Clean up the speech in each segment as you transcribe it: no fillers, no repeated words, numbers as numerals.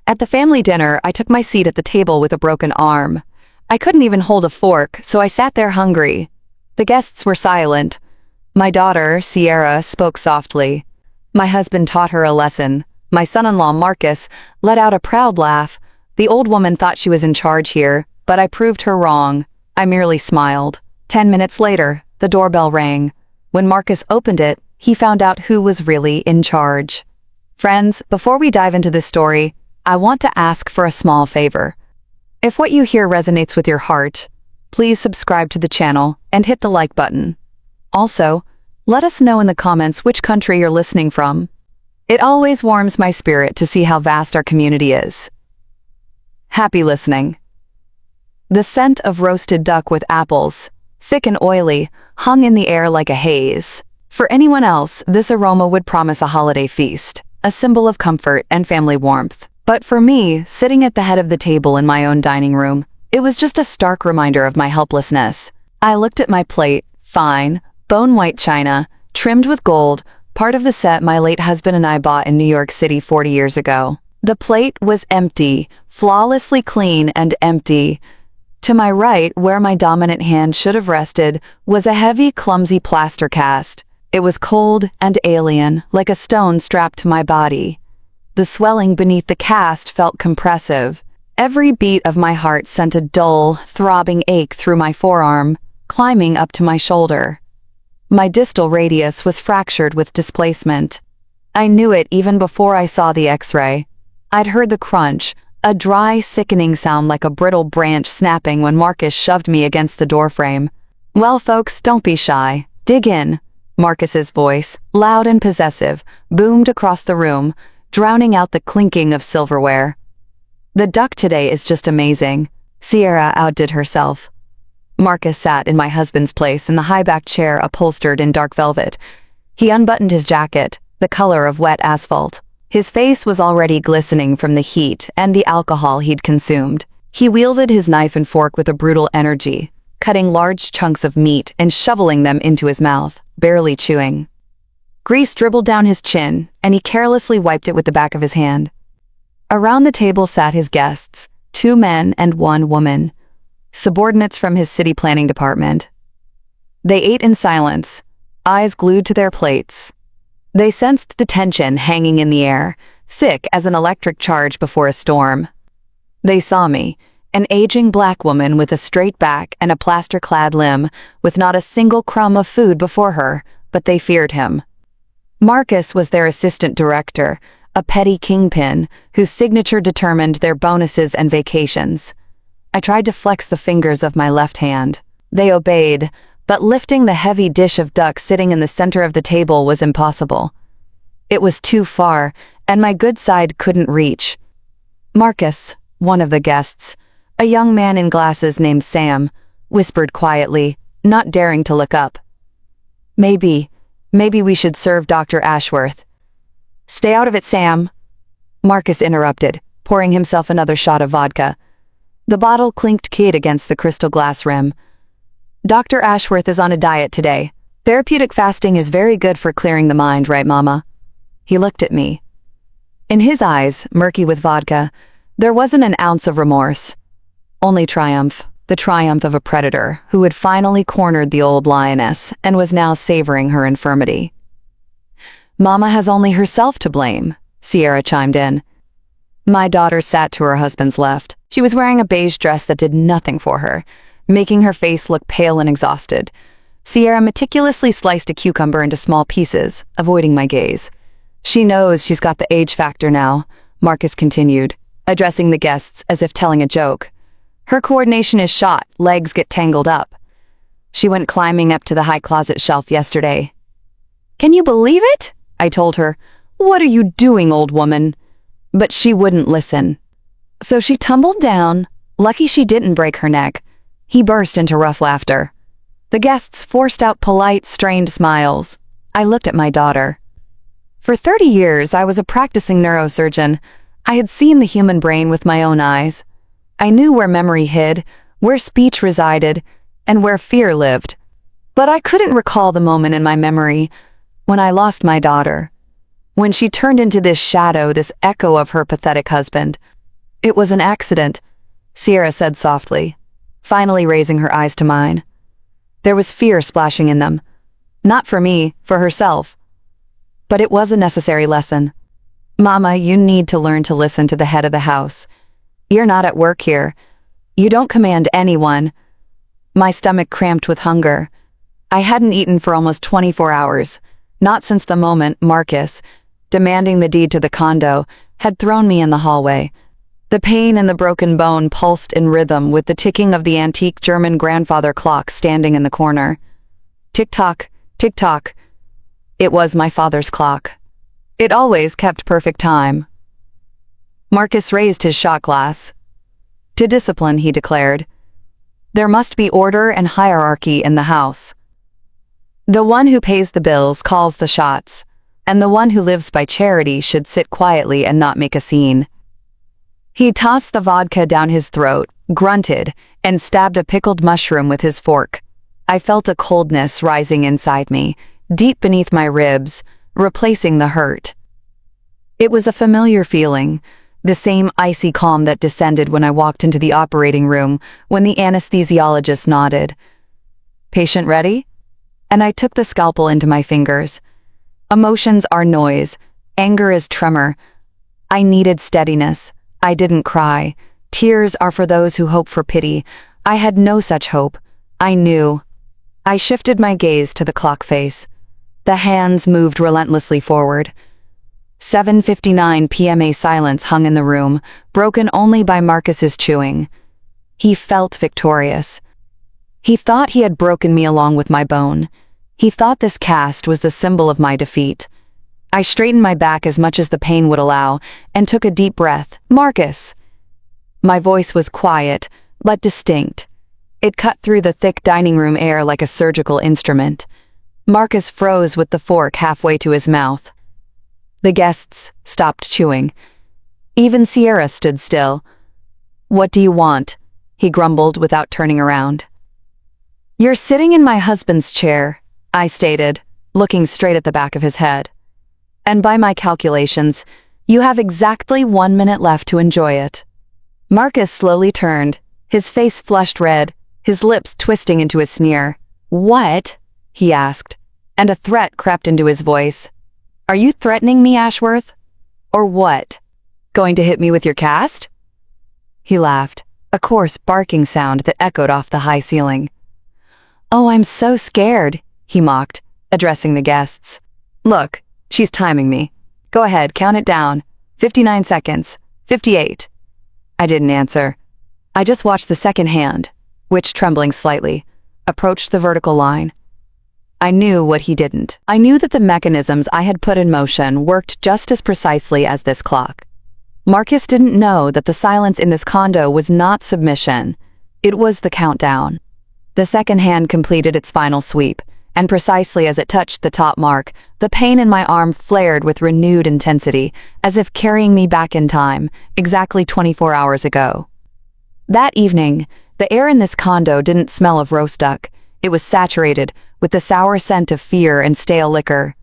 At the family dinner, I took my seat at the table with a broken arm. I couldn't even hold a fork, so I sat there hungry. The guests were silent. My daughter, Sierra, spoke softly. My husband taught her a lesson. My son-in-law, Marcus, let out a proud laugh. The old woman thought she was in charge here, but I proved her wrong. I merely smiled. 10 minutes later, the doorbell rang. When Marcus opened it, he found out who was really in charge. Friends, before we dive into this story, I want to ask for a small favor. If what you hear resonates with your heart, please subscribe to the channel and hit the like button. Also, let us know in the comments which country you're listening from. It always warms my spirit to see how vast our community is. Happy listening. The scent of roasted duck with apples, thick and oily, hung in the air like a haze. For anyone else, this aroma would promise a holiday feast, a symbol of comfort and family warmth. But for me, sitting at the head of the table in my own dining room, it was just a stark reminder of my helplessness. I looked at my plate, fine, bone-white china, trimmed with gold, part of the set my late husband and I bought in New York City 40 years ago. The plate was empty, flawlessly clean and empty. To my right, where my dominant hand should have rested, was a heavy, clumsy plaster cast. It was cold and alien, like a stone strapped to my body. The swelling beneath the cast felt compressive. Every beat of my heart sent a dull, throbbing ache through my forearm, climbing up to my shoulder. My distal radius was fractured with displacement. I knew it even before I saw the X-ray. I'd heard the crunch, a dry, sickening sound like a brittle branch snapping when Marcus shoved me against the doorframe. "Well, folks, don't be shy. Dig in." Marcus's voice, loud and possessive, boomed across the room, drowning out the clinking of silverware. "The duck today is just amazing." Sierra outdid herself. Marcus sat in my husband's place in the high-backed chair upholstered in dark velvet. He unbuttoned his jacket, the color of wet asphalt. His face was already glistening from the heat and the alcohol he'd consumed. He wielded his knife and fork with a brutal energy, cutting large chunks of meat and shoveling them into his mouth, barely chewing. Grease dribbled down his chin, and he carelessly wiped it with the back of his hand. Around the table sat his guests, 2 men and 1 woman, subordinates from his city planning department. They ate in silence, eyes glued to their plates. They sensed the tension hanging in the air, thick as an electric charge before a storm. They saw me, an aging black woman with a straight back and a plaster-clad limb, with not a single crumb of food before her, but they feared him. Marcus was their assistant director, a petty kingpin whose signature determined their bonuses and vacations. I tried to flex the fingers of my left hand. They obeyed, but lifting the heavy dish of duck sitting in the center of the table was impossible. It was too far, and my good side couldn't reach. Marcus, one of the guests, a young man in glasses named Sam, whispered quietly, not daring to look up. Maybe we should serve Dr. Ashworth." "Stay out of it, Sam," Marcus interrupted, pouring himself another shot of vodka. The bottle clinked kid against the crystal glass rim. "Dr. Ashworth is on a diet today. Therapeutic fasting is very good for clearing the mind, right, Mama?" He looked at me. In his eyes, murky with vodka, there wasn't an ounce of remorse. Only triumph, the triumph of a predator who had finally cornered the old lioness and was now savoring her infirmity. "Mama has only herself to blame," Sierra chimed in. My daughter sat to her husband's left. She was wearing a beige dress that did nothing for her, making her face look pale and exhausted. Sierra meticulously sliced a cucumber into small pieces, avoiding my gaze. "She knows she's got the age factor now," Marcus continued, addressing the guests as if telling a joke. "Her coordination is shot, legs get tangled up. She went climbing up to the high closet shelf yesterday." "Can you believe it?" I told her. "What are you doing, old woman?" But she wouldn't listen. So she tumbled down. Lucky she didn't break her neck. He burst into rough laughter. The guests forced out polite, strained smiles. I looked at my daughter. For 30 years, I was a practicing neurosurgeon. I had seen the human brain with my own eyes. I knew where memory hid, where speech resided, and where fear lived. But I couldn't recall the moment in my memory when I lost my daughter, when she turned into this shadow, this echo of her pathetic husband. It was an accident, Sierra said softly, finally raising her eyes to mine. There was fear splashing in them. Not for me, for herself. But it was a necessary lesson. Mama, you need to learn to listen to the head of the house. You're not at work here. You don't command anyone. My stomach cramped with hunger. I hadn't eaten for almost 24 hours, not since the moment Marcus, demanding the deed to the condo, had thrown me in the hallway. The pain in the broken bone pulsed in rhythm with the ticking of the antique German grandfather clock standing in the corner. Tick-tock, tick-tock. It was my father's clock. It always kept perfect time. Marcus raised his shot glass. To discipline, he declared. There must be order and hierarchy in the house. The one who pays the bills calls the shots, and the one who lives by charity should sit quietly and not make a scene. He tossed the vodka down his throat, grunted, and stabbed a pickled mushroom with his fork. I felt a coldness rising inside me, deep beneath my ribs, replacing the hurt. It was a familiar feeling, the same icy calm that descended when I walked into the operating room when the anesthesiologist nodded. Patient ready? And I took the scalpel into my fingers. Emotions are noise, anger is tremor. I needed steadiness. I didn't cry. Tears are for those who hope for pity. I had no such hope. I knew. I shifted my gaze to the clock face. The hands moved relentlessly forward. 7:59 p.m. A silence hung in the room, broken only by Marcus's chewing. He felt victorious. He thought he had broken me along with my bone. He thought this cast was the symbol of my defeat. I straightened my back as much as the pain would allow and took a deep breath. Marcus! My voice was quiet, but distinct. It cut through the thick dining room air like a surgical instrument. Marcus froze with the fork halfway to his mouth. The guests stopped chewing. Even Sierra stood still. What do you want? He grumbled without turning around. You're sitting in my husband's chair, I stated, looking straight at the back of his head. And by my calculations, you have exactly 1 minute left to enjoy it. Marcus slowly turned, his face flushed red, his lips twisting into a sneer. What? He asked, and a threat crept into his voice. Are you threatening me, Ashworth? Or what? Going to hit me with your cast? He laughed, a coarse barking sound that echoed off the high ceiling. Oh, I'm so scared, he mocked, addressing the guests. Look, she's timing me. Go ahead, count it down. 59 seconds. 58. I didn't answer. I just watched the second hand, which, trembling slightly, approached the vertical line. I knew what he didn't. I knew that the mechanisms I had put in motion worked just as precisely as this clock. Marcus didn't know that the silence in this condo was not submission. It was the countdown. The second hand completed its final sweep, and precisely as it touched the top mark, the pain in my arm flared with renewed intensity, as if carrying me back in time, exactly 24 hours ago. That evening, the air in this condo didn't smell of roast duck. It was saturated with the sour scent of fear and stale liquor.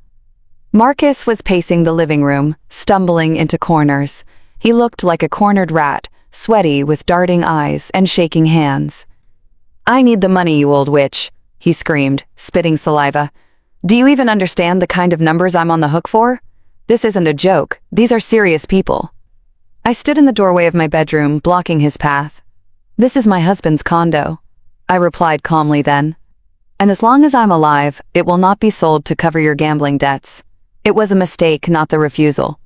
Marcus was pacing the living room, stumbling into corners. He looked like a cornered rat, sweaty with darting eyes and shaking hands. I need the money, you old witch, he screamed, spitting saliva. Do you even understand the kind of numbers I'm on the hook for? This isn't a joke. These are serious people. I stood in the doorway of my bedroom, blocking his path. This is my husband's condo, I replied calmly then. And as long as I'm alive, it will not be sold to cover your gambling debts. It was a mistake, not the refusal.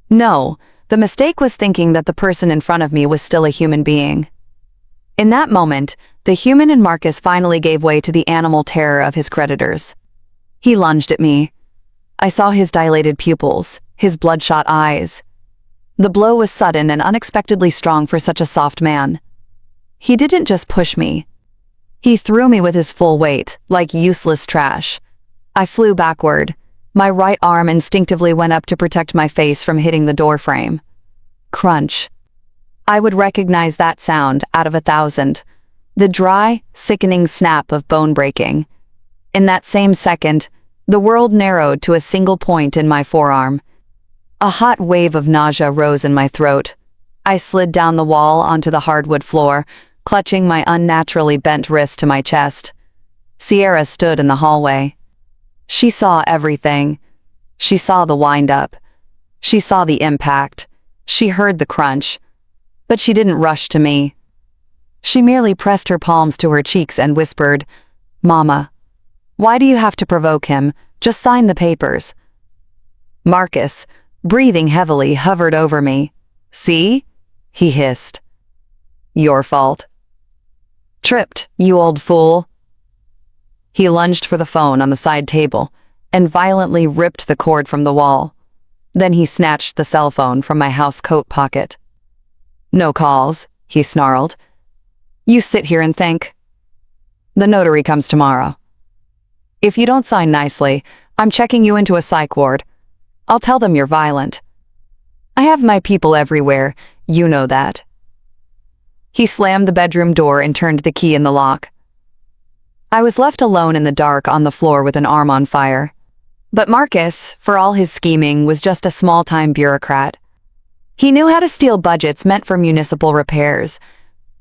No, the mistake was thinking that the person in front of me was still a human being. In that moment, the human in Marcus finally gave way to the animal terror of his creditors. He lunged at me. I saw his dilated pupils, his bloodshot eyes. The blow was sudden and unexpectedly strong for such a soft man. He didn't just push me. He threw me with his full weight, like useless trash. I flew backward. My right arm instinctively went up to protect my face from hitting the door frame. Crunch. I would recognize that sound out of 1,000. The dry, sickening snap of bone breaking. In that same second, the world narrowed to a single point in my forearm. A hot wave of nausea rose in my throat. I slid down the wall onto the hardwood floor, clutching my unnaturally bent wrist to my chest. Sierra stood in the hallway. She saw everything. She saw the wind-up. She saw the impact. She heard the crunch. But she didn't rush to me. She merely pressed her palms to her cheeks and whispered, "Mama, why do you have to provoke him? Just sign the papers." Marcus, breathing heavily, hovered over me. "See?" he hissed. "Your fault." "Tripped, you old fool." He lunged for the phone on the side table and violently ripped the cord from the wall. Then he snatched the cell phone from my house coat pocket. "No calls," he snarled. "You sit here and think. The notary comes tomorrow. If you don't sign nicely, I'm checking you into a psych ward. I'll tell them you're violent. I have my people everywhere, you know that." He slammed the bedroom door and turned the key in the lock. I was left alone in the dark on the floor with an arm on fire. But Marcus, for all his scheming, was just a small-time bureaucrat. He knew how to steal budgets meant for municipal repairs,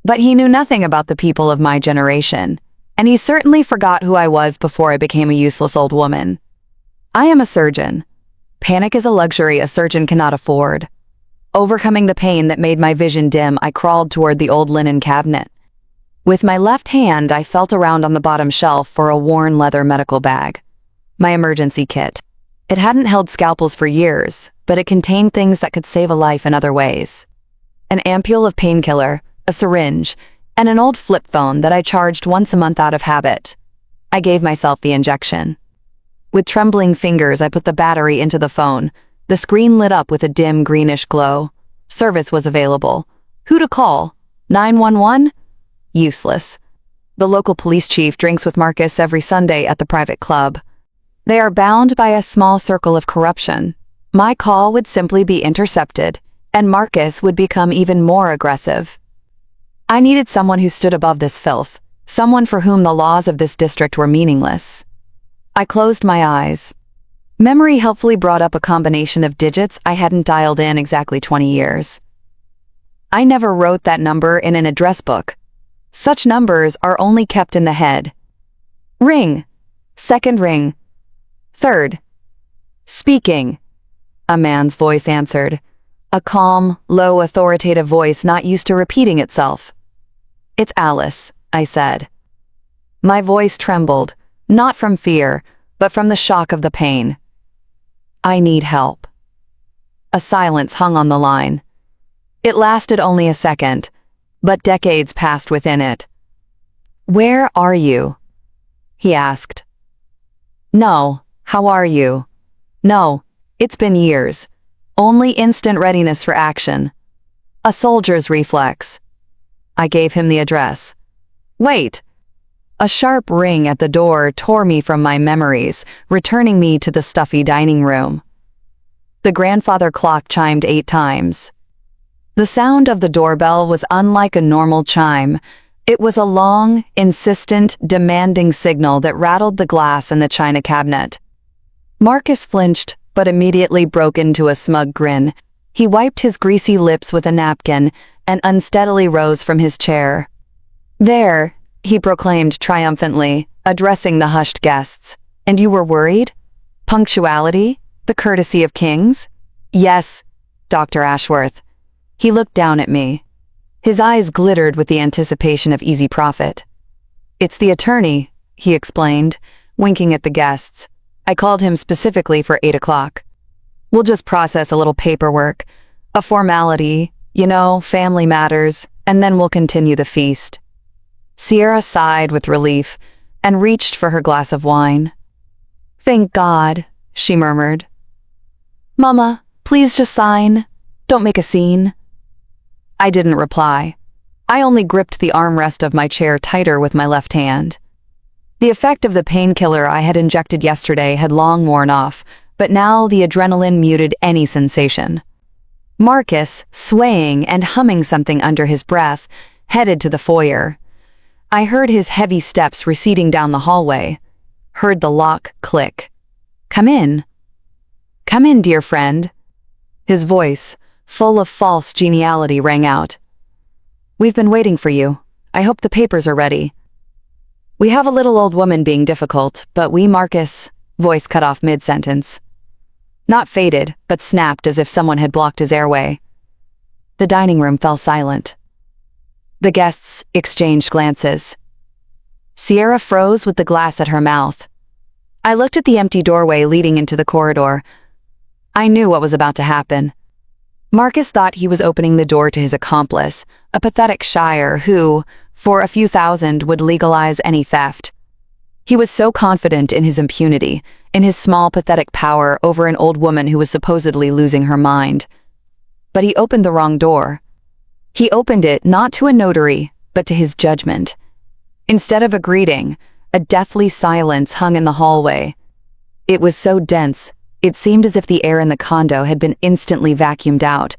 but he knew nothing about the people of my generation, and he certainly forgot who I was before I became a useless old woman. I am a surgeon. Panic is a luxury a surgeon cannot afford. Overcoming the pain that made my vision dim, I crawled toward the old linen cabinet. With my left hand, I felt around on the bottom shelf for a worn leather medical bag. My emergency kit. It hadn't held scalpels for years, but it contained things that could save a life in other ways. An ampule of painkiller, a syringe, and an old flip phone that I charged once a month out of habit. I gave myself the injection. With trembling fingers, I put the battery into the phone. The screen lit up with a dim greenish glow. Service was available. Who to call? 911? Useless. The local police chief drinks with Marcus every Sunday at the private club. They are bound by a small circle of corruption. My call would simply be intercepted, and Marcus would become even more aggressive. I needed someone who stood above this filth, someone for whom the laws of this district were meaningless. I closed my eyes. Memory helpfully brought up a combination of digits I hadn't dialed in exactly 20 years. I never wrote that number in an address book. Such numbers are only kept in the head. Ring. Second ring. Third. Speaking. A man's voice answered. A calm, low, authoritative voice not used to repeating itself. "It's Alice," I said. My voice trembled, not from fear, but from the shock of the pain. "I need help." A silence hung on the line. It lasted only a second, but decades passed within it. "Where are you?" he asked. "No, how are you?" "No, it's been years. Only instant readiness for action. A soldier's reflex." I gave him the address. "Wait." A sharp ring at the door tore me from my memories, returning me to the stuffy dining room. The grandfather clock chimed 8 times. The sound of the doorbell was unlike a normal chime. It was a long, insistent, demanding signal that rattled the glass in the china cabinet. Marcus flinched, but immediately broke into a smug grin. He wiped his greasy lips with a napkin and unsteadily rose from his chair. "There," he proclaimed triumphantly, addressing the hushed guests. "And you were worried? Punctuality? The courtesy of kings?" "Yes, Dr. Ashworth." He looked down at me. His eyes glittered with the anticipation of easy profit. "It's the attorney," he explained, winking at the guests. "I called him specifically for 8 o'clock. We'll just process a little paperwork, a formality, you know, family matters, and then we'll continue the feast." Sierra sighed with relief and reached for her glass of wine. "Thank God," she murmured. "Mama, please just sign. Don't make a scene." I didn't reply. I only gripped the armrest of my chair tighter with my left hand. The effect of the painkiller I had injected yesterday had long worn off, but now the adrenaline muted any sensation. Marcus, swaying and humming something under his breath, headed to the foyer. I heard his heavy steps receding down the hallway, heard the lock click. "Come in. Come in, dear friend." His voice, full of false geniality, rang out. "We've been waiting for you. I hope the papers are ready." "We have a little old woman being difficult, but we, Marcus," voice cut off mid-sentence. Not faded, but snapped as if someone had blocked his airway. The dining room fell silent. The guests exchanged glances. Sierra froze with the glass at her mouth. I looked at the empty doorway leading into the corridor. I knew what was about to happen. Marcus thought he was opening the door to his accomplice, a pathetic shire who, for a few thousand, would legalize any theft. He was so confident in his impunity, in his small pathetic power over an old woman who was supposedly losing her mind. But he opened the wrong door. He opened it not to a notary, but to his judgment. Instead of a greeting, a deathly silence hung in the hallway. It was so dense, it seemed as if the air in the condo had been instantly vacuumed out.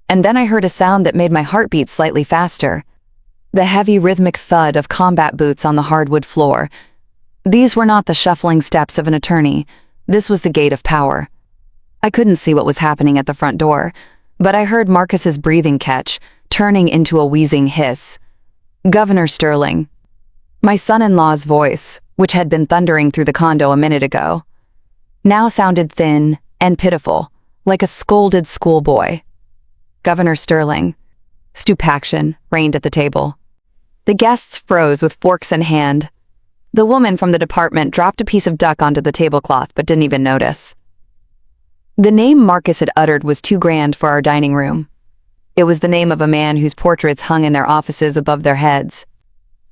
And then I heard a sound that made my heart beat slightly faster. The heavy rhythmic thud of combat boots on the hardwood floor. These were not the shuffling steps of an attorney. This was the gate of power. I couldn't see what was happening at the front door, but I heard Marcus's breathing catch, turning into a wheezing hiss. "Governor Sterling." My son-in-law's voice, which had been thundering through the condo a minute ago, now sounded thin and pitiful, like a scolded schoolboy. "Governor Sterling." Stupefaction reigned at the table. The guests froze with forks in hand. The woman from the department dropped a piece of duck onto the tablecloth but didn't even notice. The name Marcus had uttered was too grand for our dining room. It was the name of a man whose portraits hung in their offices above their heads.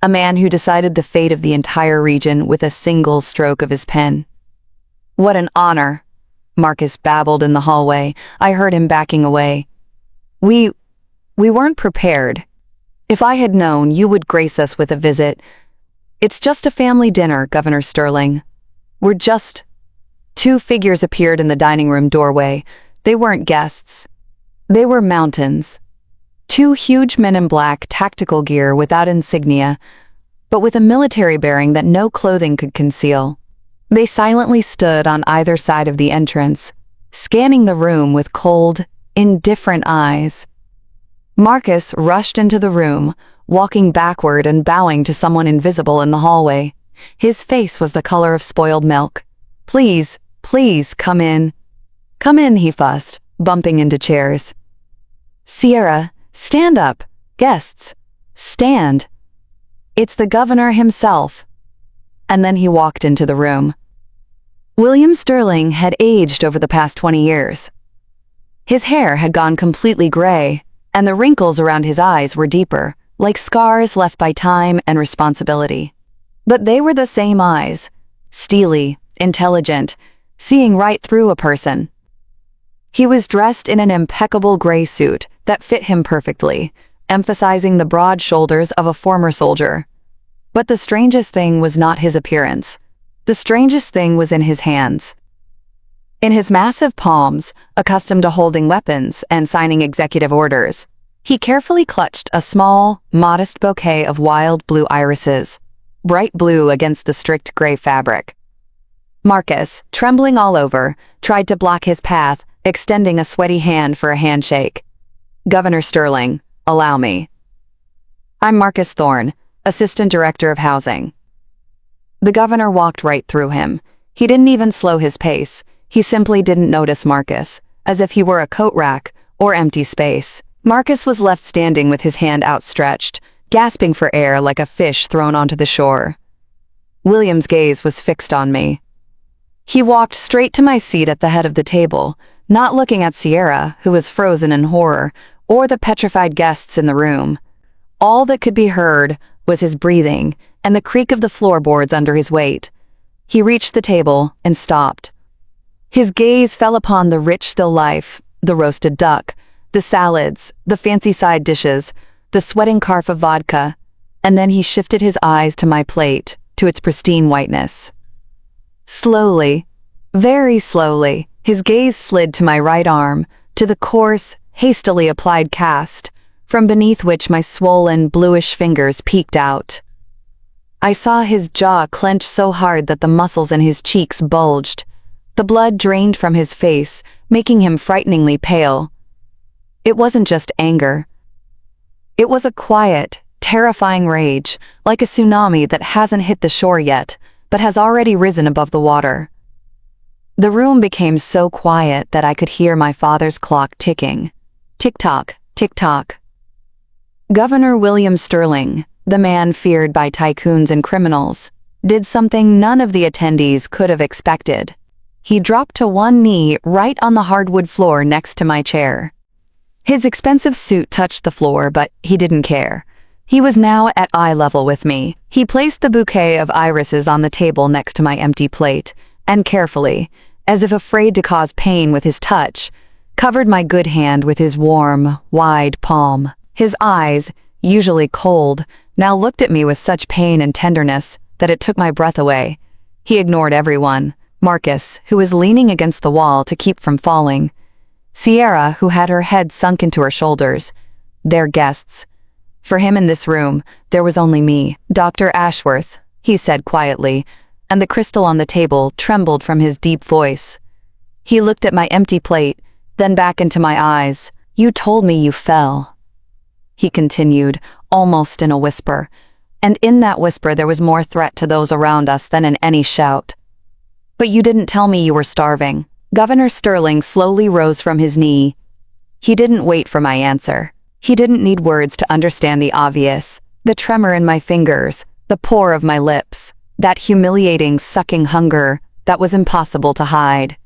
A man who decided the fate of the entire region with a single stroke of his pen. "What an honor," Marcus babbled in the hallway. I heard him backing away. We weren't prepared. If I had known you would grace us with a visit. It's just a family dinner, Governor Sterling. We're just..." Two figures appeared in the dining room doorway. They weren't guests. They were mountains. Two huge men in black tactical gear without insignia, but with a military bearing that no clothing could conceal. They silently stood on either side of the entrance, scanning the room with cold, indifferent eyes. Marcus rushed into the room, walking backward and bowing to someone invisible in the hallway. His face was the color of spoiled milk. "Please, please, come in." "Come in," he fussed, bumping into chairs. "Sierra, stand up. Guests, stand. It's the governor himself." And then he walked into the room. William Sterling had aged over the past 20 years. His hair had gone completely gray, and the wrinkles around his eyes were deeper, like scars left by time and responsibility. But they were the same eyes, steely, intelligent, seeing right through a person. He was dressed in an impeccable gray suit that fit him perfectly, emphasizing the broad shoulders of a former soldier. But the strangest thing was not his appearance. The strangest thing was in his hands. In his massive palms, accustomed to holding weapons and signing executive orders, he carefully clutched a small, modest bouquet of wild blue irises, bright blue against the strict gray fabric. Marcus, trembling all over, tried to block his path, extending a sweaty hand for a handshake. "Governor Sterling, allow me." "I'm Marcus Thorne, Assistant Director of Housing." The governor walked right through him. He didn't even slow his pace. He simply didn't notice Marcus, as if he were a coat rack or empty space. Marcus was left standing with his hand outstretched, gasping for air like a fish thrown onto the shore. William's gaze was fixed on me. He walked straight to my seat at the head of the table, not looking at Sierra, who was frozen in horror, or the petrified guests in the room. All that could be heard was his breathing and the creak of the floorboards under his weight. He reached the table and stopped. His gaze fell upon the rich still life, the roasted duck, the salads, the fancy side dishes, the sweating carf of vodka, and then he shifted his eyes to my plate, to its pristine whiteness. Slowly, very slowly, his gaze slid to my right arm, to the coarse, hastily applied cast, from beneath which my swollen, bluish fingers peeked out. I saw his jaw clench so hard that the muscles in his cheeks bulged. The blood drained from his face, making him frighteningly pale. It wasn't just anger. It was a quiet, terrifying rage, like a tsunami that hasn't hit the shore yet, but has already risen above the water. The room became so quiet that I could hear my father's clock ticking. Tick-tock, tick-tock. Governor William Sterling, the man feared by tycoons and criminals, did something none of the attendees could have expected. He dropped to one knee right on the hardwood floor next to my chair. His expensive suit touched the floor, but he didn't care. He was now at eye level with me. He placed the bouquet of irises on the table next to my empty plate, and carefully, as if afraid to cause pain with his touch, covered my good hand with his warm, wide palm. His eyes, usually cold, now looked at me with such pain and tenderness that it took my breath away. He ignored everyone. Marcus, who was leaning against the wall to keep from falling. Sierra, who had her head sunk into her shoulders. Their guests. For him in this room, there was only me. Dr. Ashworth, he said quietly, and the crystal on the table trembled from his deep voice. He looked at my empty plate, then back into my eyes. You told me you fell. He continued, almost in a whisper, and in that whisper there was more threat to those around us than in any shout. But you didn't tell me you were starving. Governor Sterling slowly rose from his knee. He didn't wait for my answer. He didn't need words to understand the obvious, the tremor in my fingers, the pour of my lips, that humiliating, sucking hunger that was impossible to hide.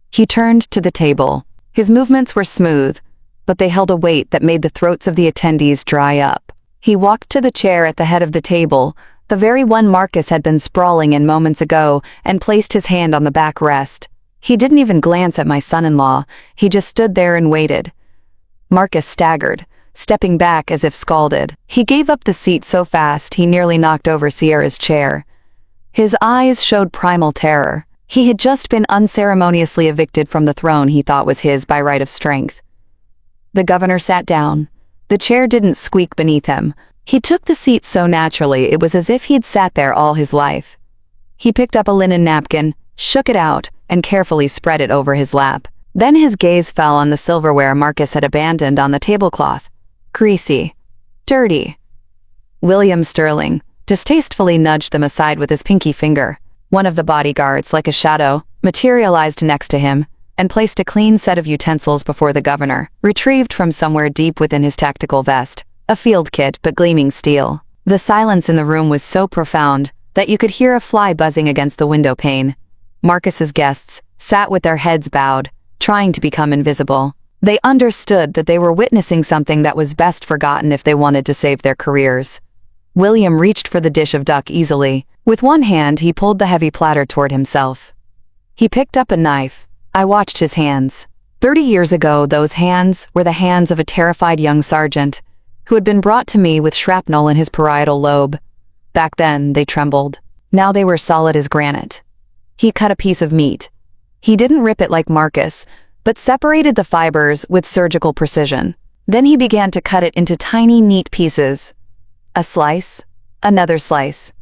He turned to the table. His movements were smooth, but they held a weight that made the throats of the attendees dry up. He walked to the chair at the head of the table, the very one Marcus had been sprawling in moments ago, and placed his hand on the backrest. He didn't even glance at my son-in-law. He just stood there and waited. Marcus staggered, stepping back as if scalded. He gave up the seat so fast he nearly knocked over Sierra's chair. His eyes showed primal terror. He had just been unceremoniously evicted from the throne he thought was his by right of strength. The governor sat down. The chair didn't squeak beneath him. He took the seat so naturally it was as if he'd sat there all his life. He picked up a linen napkin, shook it out, and carefully spread it over his lap. Then his gaze fell on the silverware Marcus had abandoned on the tablecloth. Greasy. Dirty. William Sterling distastefully nudged them aside with his pinky finger. One of the bodyguards, like a shadow, materialized next to him and placed a clean set of utensils before the governor, retrieved from somewhere deep within his tactical vest. A field kit, but gleaming steel. The silence in the room was so profound that you could hear a fly buzzing against the window pane. Marcus's guests sat with their heads bowed, trying to become invisible. They understood that they were witnessing something that was best forgotten if they wanted to save their careers. William reached for the dish of duck easily. With one hand, he pulled the heavy platter toward himself. He picked up a knife. I watched his hands. 30 years ago, those hands were the hands of a terrified young sergeant who had been brought to me with shrapnel in his parietal lobe. Back then, they trembled. Now they were solid as granite. He cut a piece of meat. He didn't rip it like Marcus, but separated the fibers with surgical precision. Then he began to cut it into tiny, neat pieces. A slice, another slice.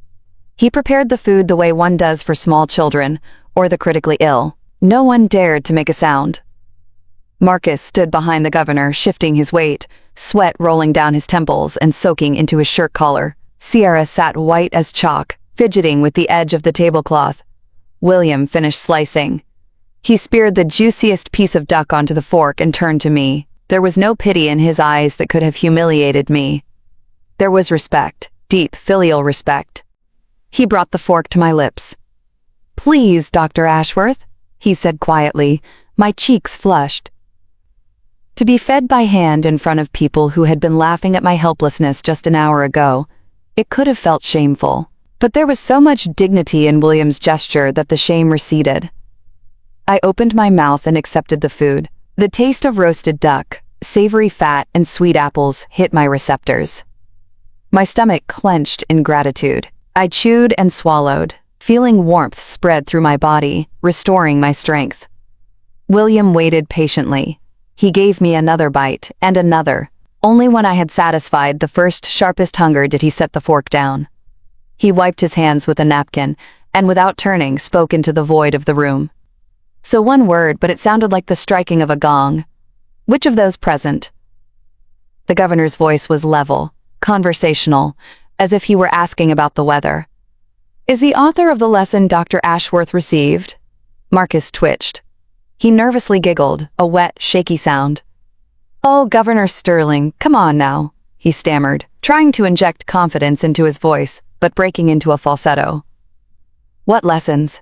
He prepared the food the way one does for small children or the critically ill. No one dared to make a sound. Marcus stood behind the governor, shifting his weight, sweat rolling down his temples and soaking into his shirt collar. Sierra sat white as chalk, fidgeting with the edge of the tablecloth. William finished slicing. He speared the juiciest piece of duck onto the fork and turned to me. There was no pity in his eyes that could have humiliated me. There was respect, deep filial respect. He brought the fork to my lips. "Please, Dr. Ashworth," he said quietly. My cheeks flushed. To be fed by hand in front of people who had been laughing at my helplessness just an hour ago, it could have felt shameful. But there was so much dignity in William's gesture that the shame receded. I opened my mouth and accepted the food. The taste of roasted duck, savory fat, and sweet apples hit my receptors. My stomach clenched in gratitude. I chewed and swallowed, feeling warmth spread through my body, restoring my strength. William waited patiently. He gave me another bite, and another. Only when I had satisfied the first sharpest hunger did he set the fork down. He wiped his hands with a napkin, and without turning, spoke into the void of the room. So one word, but it sounded like the striking of a gong. Which of those present? The governor's voice was level, conversational, as if he were asking about the weather. Is the author of the lesson Dr. Ashworth received? Marcus twitched. He nervously giggled, a wet, shaky sound. Oh, Governor Sterling, come on now, he stammered, trying to inject confidence into his voice, but breaking into a falsetto. What lessons?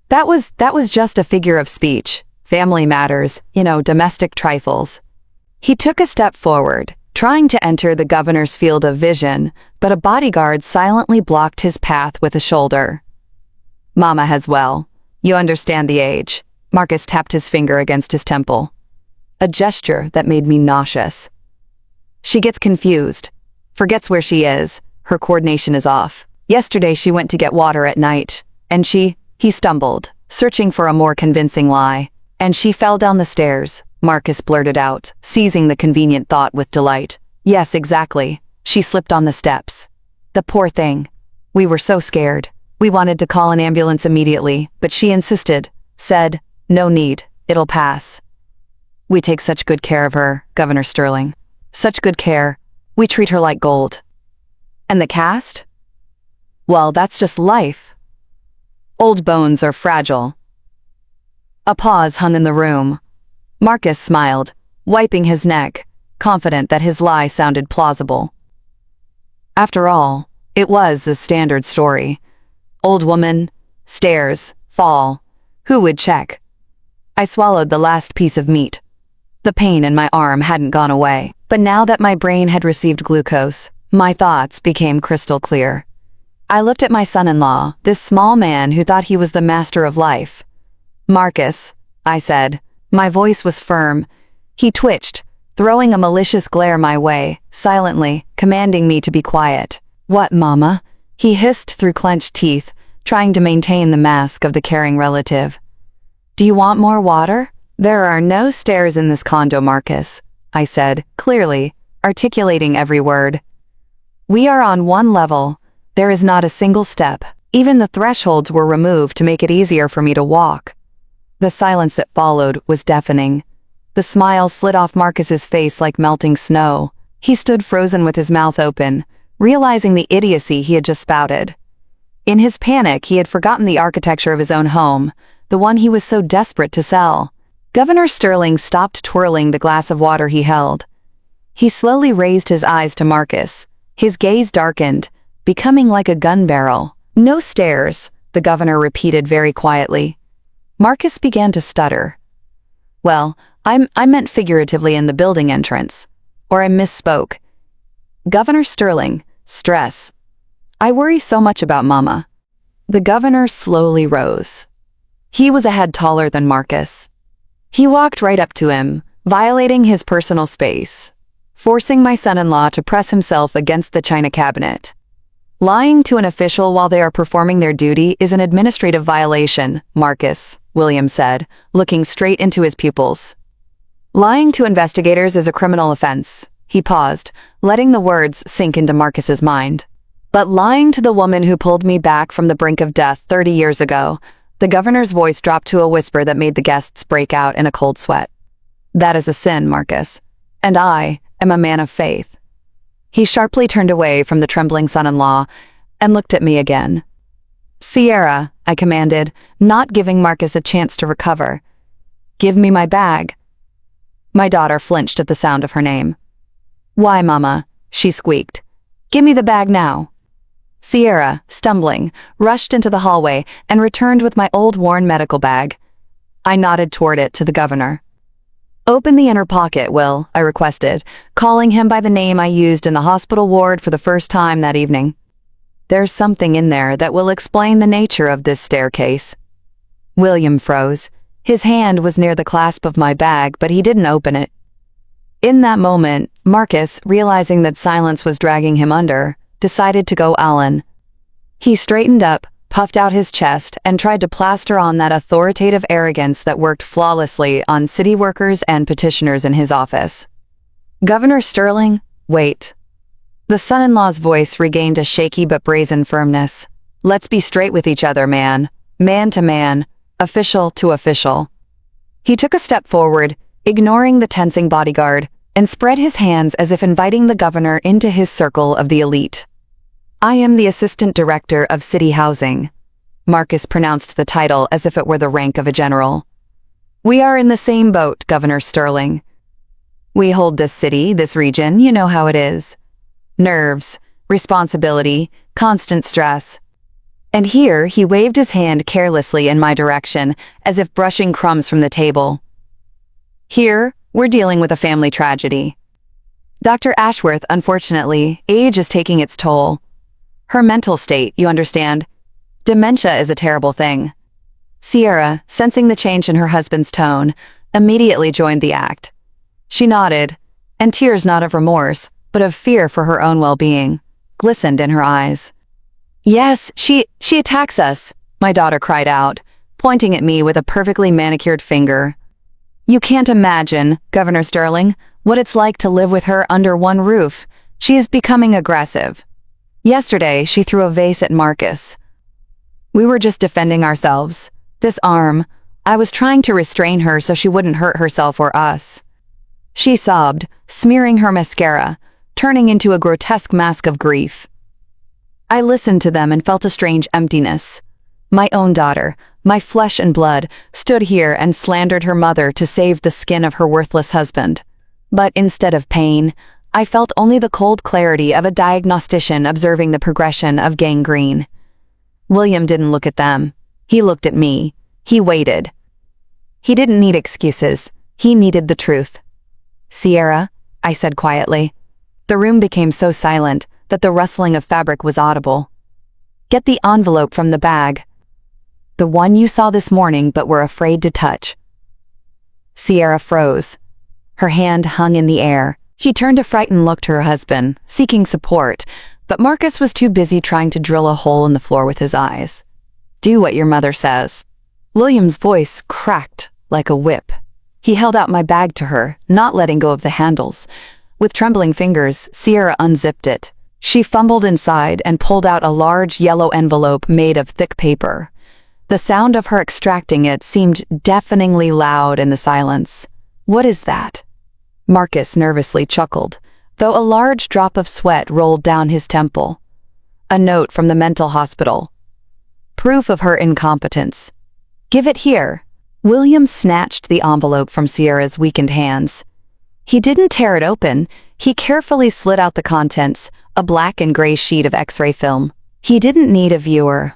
That was just a figure of speech. Family matters, domestic trifles. He took a step forward, trying to enter the governor's field of vision, but a bodyguard silently blocked his path with a shoulder. Mama has well. You understand the age. Marcus tapped his finger against his temple. A gesture that made me nauseous. She gets confused, forgets where she is, her coordination is off. Yesterday she went to get water at night, and he stumbled, searching for a more convincing lie, and she fell down the stairs, Marcus blurted out, seizing the convenient thought with delight. Yes, exactly. She slipped on the steps. The poor thing. We were so scared. We wanted to call an ambulance immediately, but she insisted, said, no need, it'll pass. We take such good care of her, Governor Sterling. Such good care. We treat her like gold. And the cast? Well, that's just life. Old bones are fragile. A pause hung in the room. Marcus smiled, wiping his neck, confident that his lie sounded plausible. After all, it was a standard story. Old woman, stairs, fall. Who would check? I swallowed the last piece of meat. The pain in my arm hadn't gone away, but now that my brain had received glucose, my thoughts became crystal clear. I looked at my son-in-law, this small man who thought he was the master of life. Marcus, I said. My voice was firm. He twitched, throwing a malicious glare my way, silently, commanding me to be quiet. What, Mama? He hissed through clenched teeth, trying to maintain the mask of the caring relative. Do you want more water? There are no stairs in this condo, Marcus, I said, clearly, articulating every word. We are on one level. There is not a single step. Even the thresholds were removed to make it easier for me to walk. The silence that followed was deafening. The smile slid off Marcus's face like melting snow. He stood frozen with his mouth open, realizing the idiocy he had just spouted. In his panic, he had forgotten the architecture of his own home, the one he was so desperate to sell. Governor Sterling stopped twirling the glass of water he held. He slowly raised his eyes to Marcus. His gaze darkened, becoming like a gun barrel. No stairs, the governor repeated very quietly. Marcus began to stutter. Well, I meant figuratively in the building entrance. Or I misspoke. Governor Sterling, stress. I worry so much about Mama. The governor slowly rose. He was a head taller than Marcus. He walked right up to him, violating his personal space, forcing my son-in-law to press himself against the china cabinet. Lying to an official while they are performing their duty is an administrative violation, Marcus, William said, looking straight into his pupils. Lying to investigators is a criminal offense. He paused, letting the words sink into Marcus's mind. But lying to the woman who pulled me back from the brink of death 30 years ago, the governor's voice dropped to a whisper that made the guests break out in a cold sweat. That is a sin, Marcus. And I am a man of faith. He sharply turned away from the trembling son-in-law and looked at me again. Sierra, I commanded, not giving Marcus a chance to recover. Give me my bag. My daughter flinched at the sound of her name. Why, Mama? She squeaked. Give me the bag now. Sierra, stumbling, rushed into the hallway and returned with my old worn medical bag. I nodded toward it to the governor. Open the inner pocket, Will, I requested, calling him by the name I used in the hospital ward for the first time that evening. There's something in there that will explain the nature of this staircase. William froze. His hand was near the clasp of my bag, but he didn't open it. In that moment, Marcus, realizing that silence was dragging him under, decided to go Allen. He straightened up, puffed out his chest, and tried to plaster on that authoritative arrogance that worked flawlessly on city workers and petitioners in his office. Governor Sterling, wait. The son-in-law's voice regained a shaky but brazen firmness. Let's be straight with each other, man to man, official to official. He took a step forward, ignoring the tensing bodyguard, and spread his hands as if inviting the governor into his circle of the elite. "I am the Assistant Director of City Housing." Marcus pronounced the title as if it were the rank of a general. "We are in the same boat, Governor Sterling. We hold this city, this region, you know how it is. Nerves, responsibility, constant stress." And here he waved his hand carelessly in my direction, as if brushing crumbs from the table. "Here, we're dealing with a family tragedy. Dr. Ashworth, unfortunately, age is taking its toll. Her mental state, you understand. Dementia is a terrible thing." Sierra, sensing the change in her husband's tone, immediately joined the act. She nodded, and tears not of remorse, but of fear for her own well-being, glistened in her eyes. "Yes, she attacks us," my daughter cried out, pointing at me with a perfectly manicured finger. "You can't imagine, Governor Sterling, what it's like to live with her under one roof. She is becoming aggressive. Yesterday, she threw a vase at Marcus. We were just defending ourselves. This arm, I was trying to restrain her so she wouldn't hurt herself or us." She sobbed, smearing her mascara, turning into a grotesque mask of grief. I listened to them and felt a strange emptiness. My own daughter, my flesh and blood, stood here and slandered her mother to save the skin of her worthless husband. But instead of pain, I felt only the cold clarity of a diagnostician observing the progression of gangrene. William didn't look at them. He looked at me. He waited. He didn't need excuses. He needed the truth. "Sierra," I said quietly. The room became so silent that the rustling of fabric was audible. "Get the envelope from the bag. The one you saw this morning but were afraid to touch." Sierra froze. Her hand hung in the air. She turned a frightened look to her husband, seeking support, but Marcus was too busy trying to drill a hole in the floor with his eyes. "Do what your mother says." William's voice cracked like a whip. He held out my bag to her, not letting go of the handles. With trembling fingers, Sierra unzipped it. She fumbled inside and pulled out a large yellow envelope made of thick paper. The sound of her extracting it seemed deafeningly loud in the silence. "What is that?" Marcus nervously chuckled, though a large drop of sweat rolled down his temple. "A note from the mental hospital. Proof of her incompetence. Give it here." William snatched the envelope from Sierra's weakened hands. He didn't tear it open. He carefully slid out the contents, a black and gray sheet of X-ray film. He didn't need a viewer.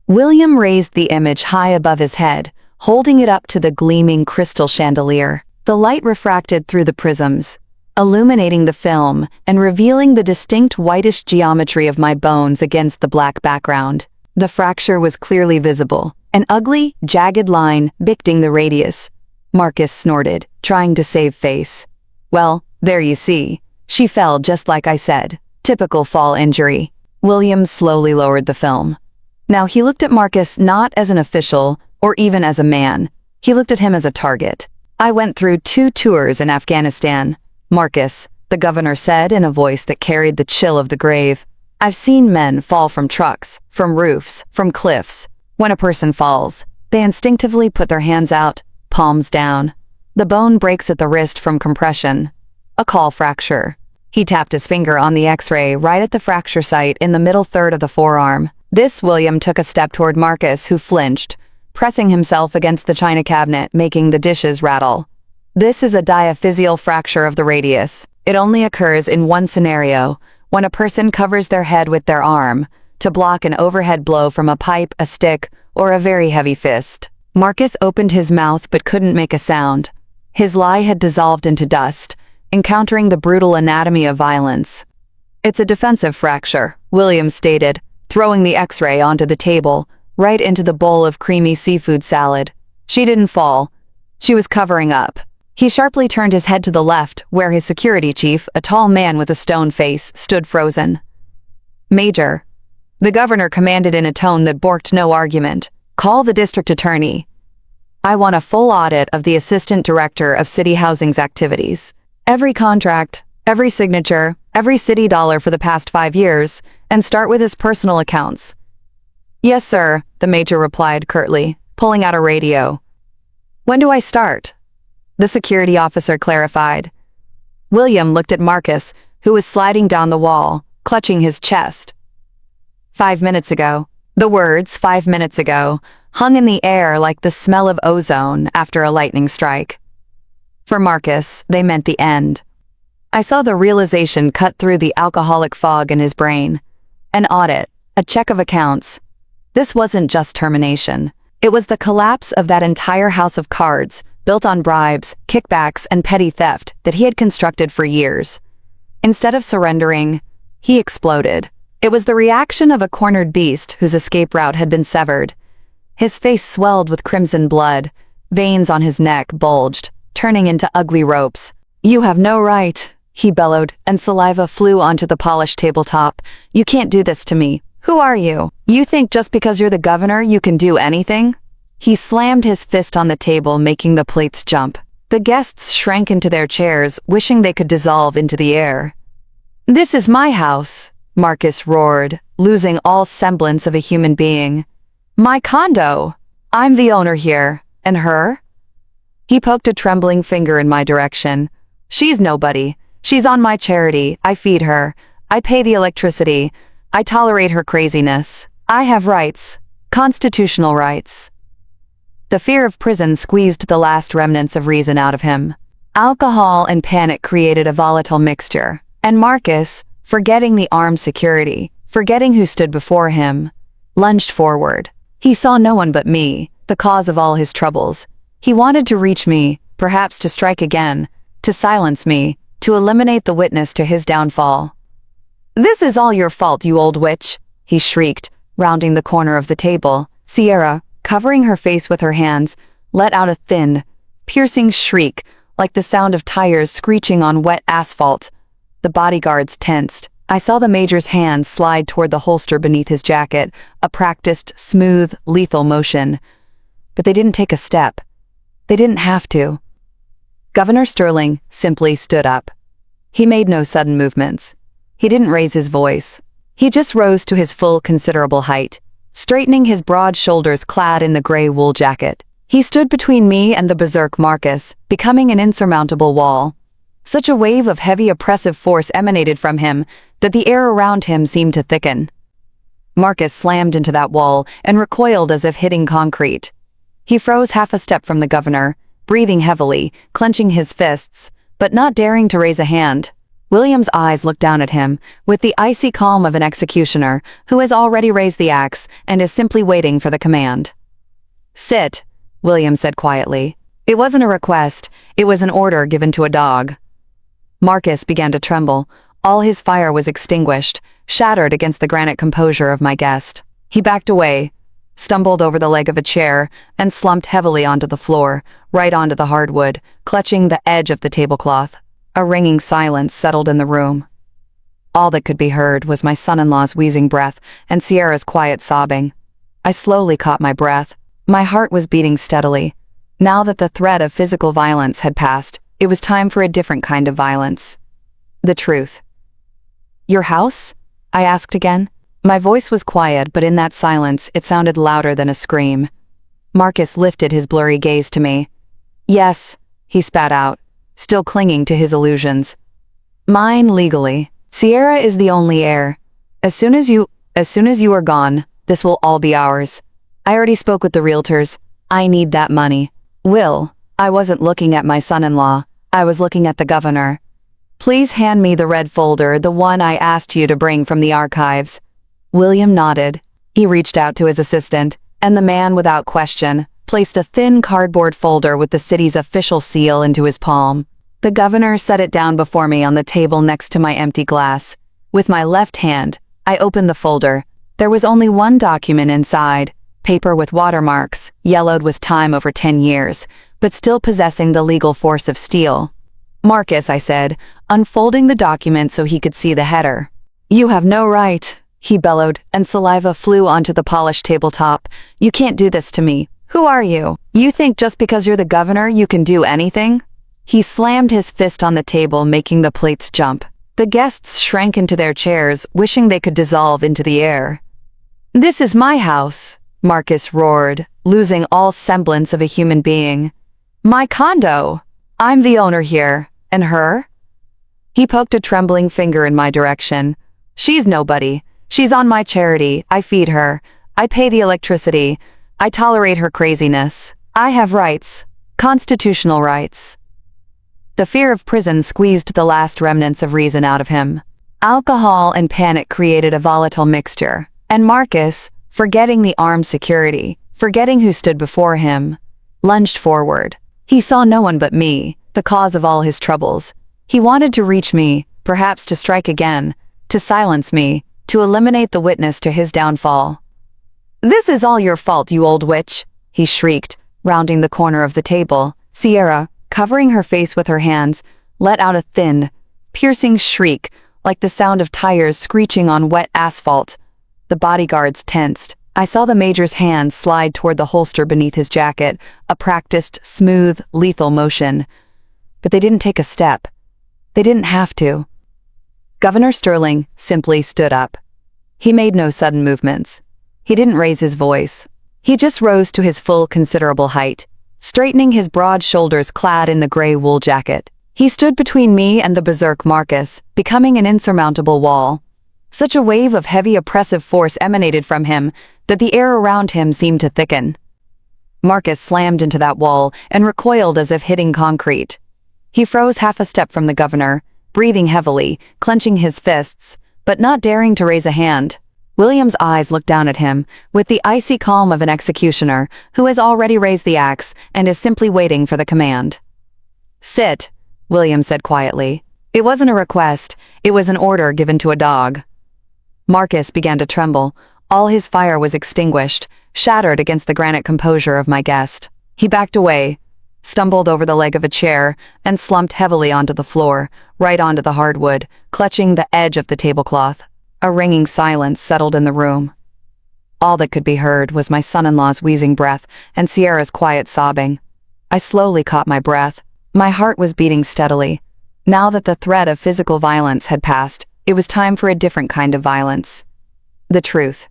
William raised the image high above his head, holding it up to the gleaming crystal chandelier. The light refracted through the prisms, illuminating the film and revealing the distinct whitish geometry of my bones against the black background. The fracture was clearly visible, an ugly, jagged line bicting the radius. Marcus snorted, trying to save face. "Well, there you see. She fell just like I said. Typical fall injury." William slowly lowered the film. Now he looked at Marcus not as an official or even as a man. He looked at him as a target. "I went through 2 tours in Afghanistan, Marcus," the governor said in a voice that carried the chill of the grave. "I've seen men fall from trucks, from roofs, from cliffs. When a person falls, they instinctively put their hands out, palms down. The bone breaks at the wrist from compression. A call fracture." He tapped his finger on the X-ray right at the fracture site in the middle third of the forearm. William took a step toward Marcus, who flinched, pressing himself against the china cabinet, making the dishes rattle. "This is a diaphyseal fracture of the radius. It only occurs in one scenario, when a person covers their head with their arm, to block an overhead blow from a pipe, a stick, or a very heavy fist." Marcus opened his mouth but couldn't make a sound. His lie had dissolved into dust, encountering the brutal anatomy of violence. "It's a defensive fracture," William stated, throwing the X-ray onto the table, right into the bowl of creamy seafood salad. "She didn't fall. She was covering up." He sharply turned his head to the left, where his security chief, a tall man with a stone face, stood frozen. "Major," the governor commanded in a tone that borked no argument, "call the district attorney. I want a full audit of the assistant director of city housing's activities. Every contract, every signature, every city dollar for the past 5 years, and start with his personal accounts." "Yes, sir," the major replied curtly, pulling out a radio. "When do I start?" the security officer clarified. William looked at Marcus, who was sliding down the wall, clutching his chest. 5 minutes ago. The words 5 minutes ago hung in the air like the smell of ozone after a lightning strike. For Marcus, they meant the end. I saw the realization cut through the alcoholic fog in his brain. An audit, a check of accounts. This wasn't just termination. It was the collapse of that entire house of cards, built on bribes, kickbacks, and petty theft that he had constructed for years. Instead of surrendering, he exploded. It was the reaction of a cornered beast whose escape route had been severed. His face swelled with crimson blood, veins on his neck bulged, turning into ugly ropes. "You have no right," he bellowed, and saliva flew onto the polished tabletop. "You can't do this to me. Who are you? You think just because you're the governor you can do anything?" He slammed his fist on the table, making the plates jump. The guests shrank into their chairs, wishing they could dissolve into the air. "This is my house," Marcus roared, losing all semblance of a human being. "My condo. I'm the owner here. And her?" He poked a trembling finger in my direction. "She's nobody. She's on my charity. I feed her. I pay the electricity. I tolerate her craziness. I have rights. Constitutional rights." The fear of prison squeezed the last remnants of reason out of him. Alcohol and panic created a volatile mixture, and Marcus, forgetting the armed security, forgetting who stood before him, lunged forward. He saw no one but me, the cause of all his troubles. He wanted to reach me, perhaps to strike again, to silence me, to eliminate the witness to his downfall. "This is all your fault, you old witch," he shrieked, rounding the corner of the table. Sierra, covering her face with her hands, let out a thin, piercing shriek like the sound of tires screeching on wet asphalt. The bodyguards tensed. I saw the major's hand slide toward the holster beneath his jacket, a practiced, smooth, lethal motion. But they didn't take a step. They didn't have to. Governor Sterling simply stood up. He made no sudden movements. He didn't raise his voice. He just rose to his full, considerable height, straightening his broad shoulders clad in the gray wool jacket. He stood between me and the berserk Marcus, becoming an insurmountable wall. Such a wave of heavy oppressive force emanated from him that the air around him seemed to thicken. Marcus slammed into that wall and recoiled as if hitting concrete. He froze half a step from the governor, breathing heavily, clenching his fists, but not daring to raise a hand. William's eyes looked down at him, with the icy calm of an executioner who has already raised the axe and is simply waiting for the command. "Sit," William said quietly. It wasn't a request, it was an order given to a dog. Marcus began to tremble. All his fire was extinguished, shattered against the granite composure of my guest. He backed away, stumbled over the leg of a chair, and slumped heavily onto the floor, right onto the hardwood, clutching the edge of the tablecloth. A ringing silence settled in the room. All that could be heard was my son-in-law's wheezing breath and Sierra's quiet sobbing. I slowly caught my breath. My heart was beating steadily. Now that the threat of physical violence had passed, it was time for a different kind of violence. The truth. "Your house?" I asked again. My voice was quiet, but in that silence, it sounded louder than a scream. Marcus lifted his blurry gaze to me. "Yes," he spat out, still clinging to his illusions. "Mine legally. Sierra is the only heir. As soon as you are gone, this will all be ours. I already spoke with the realtors. I need that money." "Will," I wasn't looking at my son-in-law. I was looking at the governor. "Please hand me the red folder, the one I asked you to bring from the archives." William nodded. He reached out to his assistant, and the man, without question, placed a thin cardboard folder with the city's official seal into his palm. The governor set it down before me on the table next to my empty glass. With my left hand, I opened the folder. There was only one document inside, paper with watermarks, yellowed with time over 10 years, but still possessing the legal force of steel. "Marcus," I said, unfolding the document so he could see the header. "You have no right," he bellowed, and saliva flew onto the polished tabletop. "You can't do this to me. Who are you? You think just because you're the governor you can do anything?" He slammed his fist on the table, making the plates jump. The guests shrank into their chairs, wishing they could dissolve into the air. "This is my house," Marcus roared, losing all semblance of a human being. "My condo. I'm the owner here. And her? He poked a trembling finger in my direction. She's nobody. She's on my charity. I feed her. I pay the electricity. I tolerate her craziness. I have rights. Constitutional rights. The fear of prison squeezed the last remnants of reason out of him. Alcohol and panic created a volatile mixture, and Marcus, forgetting the armed security, forgetting who stood before him, lunged forward. He saw no one but me, the cause of all his troubles. He wanted to reach me, perhaps to strike again, to silence me, to eliminate the witness to his downfall. "This is all your fault, you old witch," he shrieked, rounding the corner of the table. Sierra, covering her face with her hands, let out a thin, piercing shriek, like the sound of tires screeching on wet asphalt. The bodyguards tensed. I saw the major's hand slide toward the holster beneath his jacket, a practiced, smooth, lethal motion. But they didn't take a step. They didn't have to. Governor Sterling simply stood up. He made no sudden movements. He didn't raise his voice. He just rose to his full, considerable height, straightening his broad shoulders clad in the gray wool jacket. He stood between me and the berserk Marcus, becoming an insurmountable wall. Such a wave of heavy oppressive force emanated from him that the air around him seemed to thicken. Marcus slammed into that wall and recoiled as if hitting concrete. He froze half a step from the governor, breathing heavily, clenching his fists, but not daring to raise a hand. William's eyes looked down at him, with the icy calm of an executioner who has already raised the axe and is simply waiting for the command. "Sit," William said quietly. It wasn't a request, it was an order given to a dog. Marcus began to tremble. All his fire was extinguished, shattered against the granite composure of my guest. He backed away, stumbled over the leg of a chair, and slumped heavily onto the floor, right onto the hardwood, clutching the edge of the tablecloth. A ringing silence settled in the room. All that could be heard was my son-in-law's wheezing breath and Sierra's quiet sobbing. I slowly caught my breath. My heart was beating steadily. Now that the threat of physical violence had passed, it was time for a different kind of violence. The truth.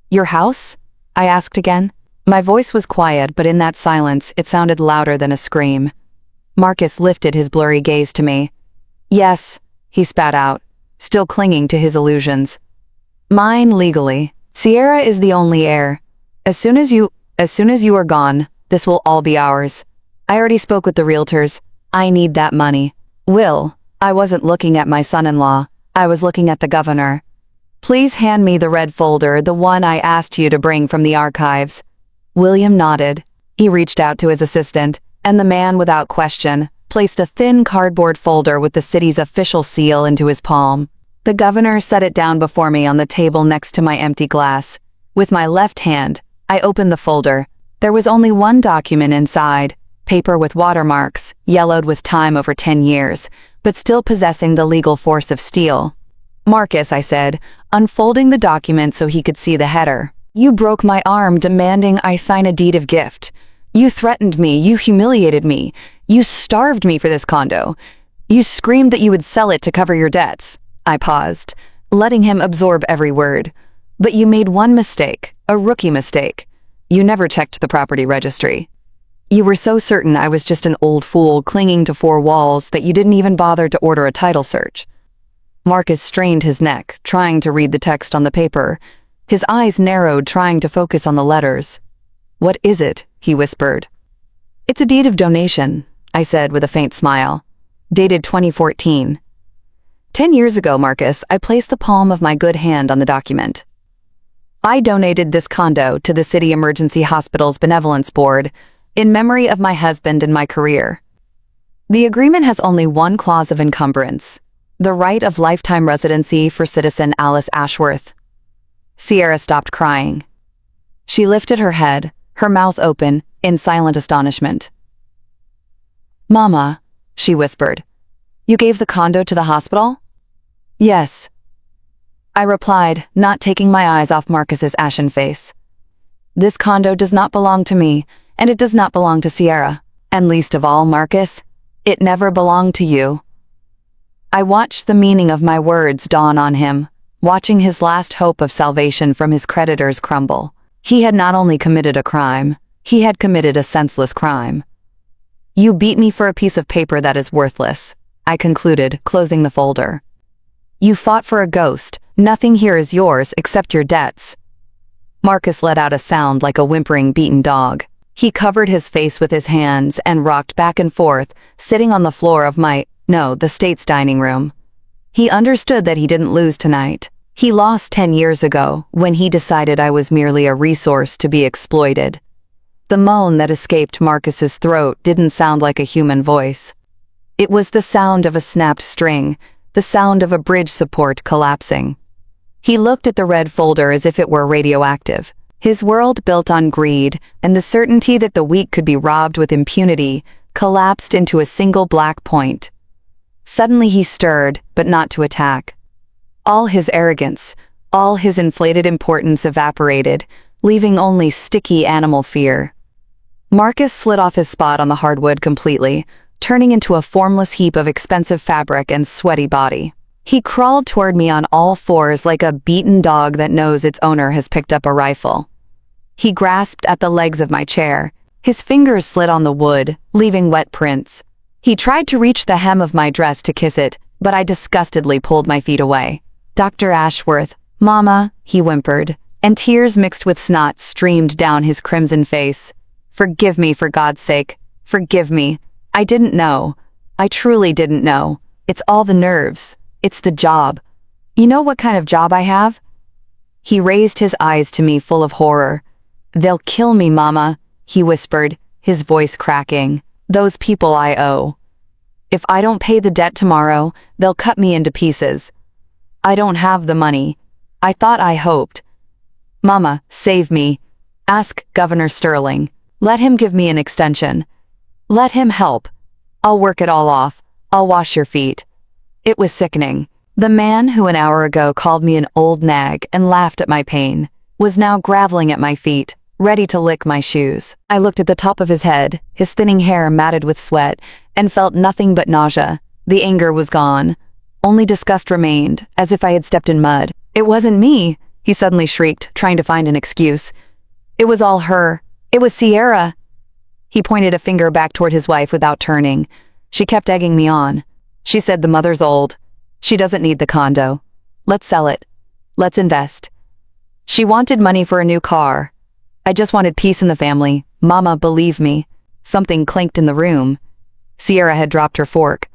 "Your house?" I asked again. My voice was quiet, but in that silence, it sounded louder than a scream. Marcus lifted his blurry gaze to me. "Yes," he spat out, still clinging to his illusions. "Mine legally. Sierra is the only heir. As soon as you are gone, this will all be ours. I already spoke with the realtors. I need that money." "Will," I wasn't looking at my son-in-law. I was looking at the governor. "Please hand me the red folder, the one I asked you to bring from the archives." William nodded. He reached out to his assistant, and the man, without question, placed a thin cardboard folder with the city's official seal into his palm. The governor set it down before me on the table next to my empty glass. With my left hand, I opened the folder. There was only one document inside, paper with watermarks, yellowed with time over 10 years, but still possessing the legal force of steel. "Marcus," I said, unfolding the document so he could see the header. "You broke my arm demanding I sign a deed of gift. You threatened me, you humiliated me, you starved me for this condo. You screamed that you would sell it to cover your debts." I paused, letting him absorb every word. "But you made one mistake, a rookie mistake. You never checked the property registry. You were so certain I was just an old fool clinging to four walls that you didn't even bother to order a title search." Marcus strained his neck, trying to read the text on the paper. His eyes narrowed, trying to focus on the letters. "What is it?" he whispered. "It's a deed of donation," I said with a faint smile. "Dated 2014. 10 years ago, Marcus, I placed the palm of my good hand on the document. I donated this condo to the City Emergency Hospital's Benevolence Board in memory of my husband and my career. The agreement has only one clause of encumbrance, the right of lifetime residency for citizen Alice Ashworth." Sierra stopped crying. She lifted her head, her mouth open, in silent astonishment. "Mama," she whispered, "you gave the condo to the hospital?" "Yes," I replied, not taking my eyes off Marcus's ashen face. "This condo does not belong to me, and it does not belong to Sierra. And least of all, Marcus, it never belonged to you." I watched the meaning of my words dawn on him, watching his last hope of salvation from his creditors crumble. He had not only committed a crime, he had committed a senseless crime. You beat me for a piece of paper that is worthless, I concluded, closing the folder. You fought for a ghost. Nothing here is yours except your debts. Marcus let out a sound like a whimpering beaten dog. He covered his face with his hands and rocked back and forth, sitting on the floor of the state's dining room. He understood that he didn't lose tonight. He lost 10 years ago when he decided I was merely a resource to be exploited. The moan that escaped Marcus's throat didn't sound like a human voice. It was the sound of a snapped string, the sound of a bridge support collapsing. He looked at the red folder as if it were radioactive. His world, built on greed and the certainty that the weak could be robbed with impunity, collapsed into a single black point. Suddenly he stirred, but not to attack. All his arrogance, all his inflated importance evaporated, leaving only sticky animal fear. Marcus slid off his spot on the hardwood completely, turning into a formless heap of expensive fabric and sweaty body. He crawled toward me on all fours like a beaten dog that knows its owner has picked up a rifle. He grasped at the legs of my chair. His fingers slid on the wood, leaving wet prints. He tried to reach the hem of my dress to kiss it, but I disgustedly pulled my feet away. Dr. Ashworth, Mama, he whimpered, and tears mixed with snot streamed down his crimson face. Forgive me, for God's sake. Forgive me. I didn't know. I truly didn't know. It's all the nerves. It's the job. You know what kind of job I have? He raised his eyes to me full of horror. They'll kill me, Mama, he whispered, his voice cracking. Those people I owe. If I don't pay the debt tomorrow, they'll cut me into pieces. I don't have the money. I thought I hoped. Mama, save me. Ask Governor Sterling. Let him give me an extension. Let him help. I'll work it all off. I'll wash your feet. It was sickening. The man who an hour ago called me an old nag and laughed at my pain was now groveling at my feet, ready to lick my shoes. I looked at the top of his head, his thinning hair matted with sweat, and felt nothing but nausea. The anger was gone. Only disgust remained, as if I had stepped in mud. It wasn't me, he suddenly shrieked, trying to find an excuse. It was all her. It was Sierra. He pointed a finger back toward his wife without turning. She kept egging me on. She said the mother's old. She doesn't need the condo. Let's sell it. Let's invest. She wanted money for a new car. I just wanted peace in the family. Mama, believe me. Something clinked in the room. Sierra had dropped her fork.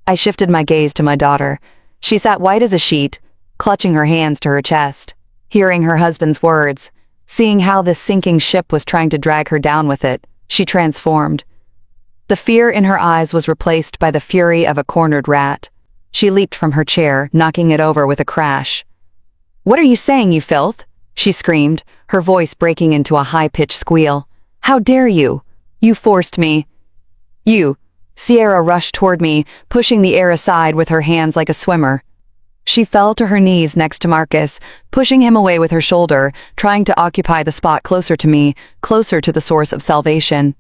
I shifted my gaze to my daughter. She sat white as a sheet, clutching her hands to her chest. Hearing her husband's words, seeing how this sinking ship was trying to drag her down with it, she transformed. The fear in her eyes was replaced by the fury of a cornered rat. She leaped from her chair, knocking it over with a crash. What are you saying, you filth? She screamed, her voice breaking into a high-pitched squeal. How dare you? You forced me. You. Sierra rushed toward me, pushing the air aside with her hands like a swimmer. She fell to her knees next to Marcus, pushing him away with her shoulder, trying to occupy the spot closer to me, closer to the source of salvation.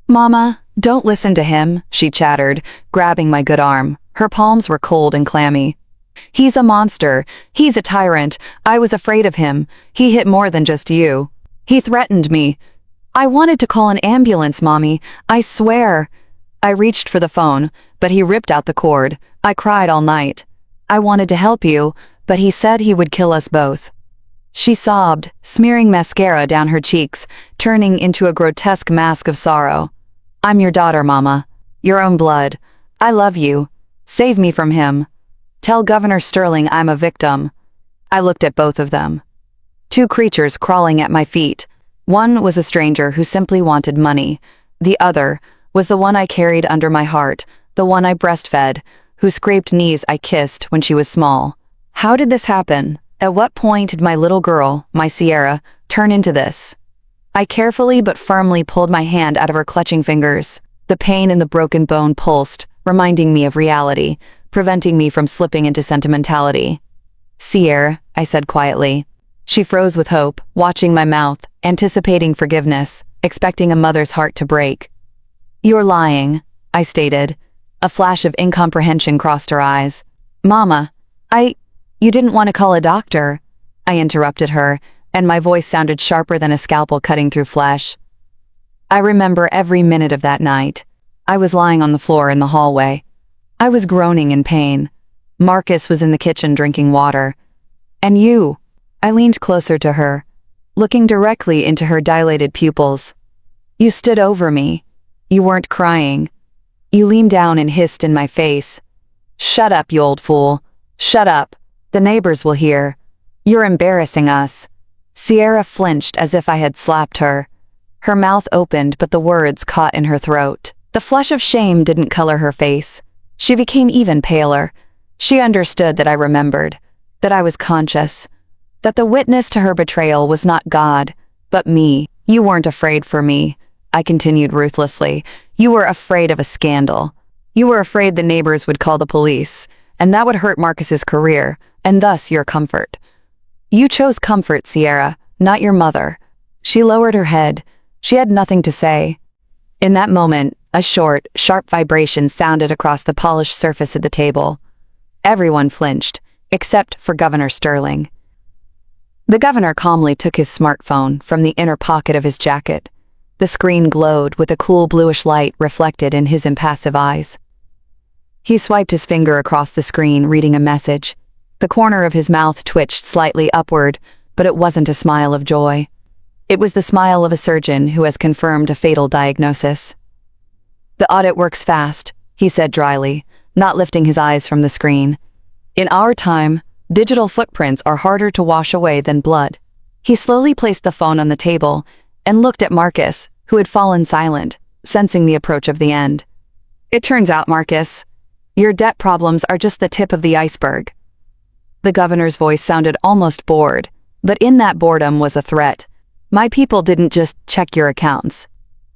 Mama, don't listen to him, she chattered, grabbing my good arm. Her palms were cold and clammy. He's a monster. He's a tyrant. I was afraid of him. He hit more than just you. He threatened me. I wanted to call an ambulance, Mommy. I swear. I reached for the phone, but he ripped out the cord. I cried all night. I wanted to help you, but he said he would kill us both. She sobbed, smearing mascara down her cheeks, turning into a grotesque mask of sorrow. I'm your daughter, Mama. Your own blood. I love you. Save me from him. Tell Governor Sterling I'm a victim. I looked at both of them. Two creatures crawling at my feet. One was a stranger who simply wanted money. The other was the one I carried under my heart, the one I breastfed, whose scraped knees I kissed when she was small. How did this happen? At what point did my little girl, my Sierra, turn into this? I carefully but firmly pulled my hand out of her clutching fingers. The pain in the broken bone pulsed, reminding me of reality, preventing me from slipping into sentimentality. Sierra, I said quietly. She froze with hope, watching my mouth, anticipating forgiveness, expecting a mother's heart to break. You're lying, I stated. A flash of incomprehension crossed her eyes. Mama, you didn't want to call a doctor, I interrupted her, and my voice sounded sharper than a scalpel cutting through flesh. I remember every minute of that night. I was lying on the floor in the hallway. I was groaning in pain. Marcus was in the kitchen drinking water. And you? I leaned closer to her, looking directly into her dilated pupils. You stood over me. You weren't crying. You leaned down and hissed in my face. Shut up, you old fool. Shut up. The neighbors will hear. You're embarrassing us. Sierra flinched as if I had slapped her. Her mouth opened, but the words caught in her throat. The flush of shame didn't color her face. She became even paler. She understood that I remembered, that I was conscious, that the witness to her betrayal was not God, but me. You weren't afraid for me, I continued ruthlessly. You were afraid of a scandal. You were afraid the neighbors would call the police, and that would hurt Marcus's career, and thus your comfort. You chose comfort, Sierra, not your mother. She lowered her head. She had nothing to say. In that moment, a short, sharp vibration sounded across the polished surface of the table. Everyone flinched, except for Governor Sterling. The governor calmly took his smartphone from the inner pocket of his jacket. The screen glowed with a cool bluish light reflected in his impassive eyes. He swiped his finger across the screen, reading a message. The corner of his mouth twitched slightly upward, but it wasn't a smile of joy. It was the smile of a surgeon who has confirmed a fatal diagnosis. The audit works fast, he said dryly, not lifting his eyes from the screen. In our time, digital footprints are harder to wash away than blood. He slowly placed the phone on the table and looked at Marcus, who had fallen silent, sensing the approach of the end. It turns out, Marcus, your debt problems are just the tip of the iceberg. The governor's voice sounded almost bored, but in that boredom was a threat. My people didn't just check your accounts.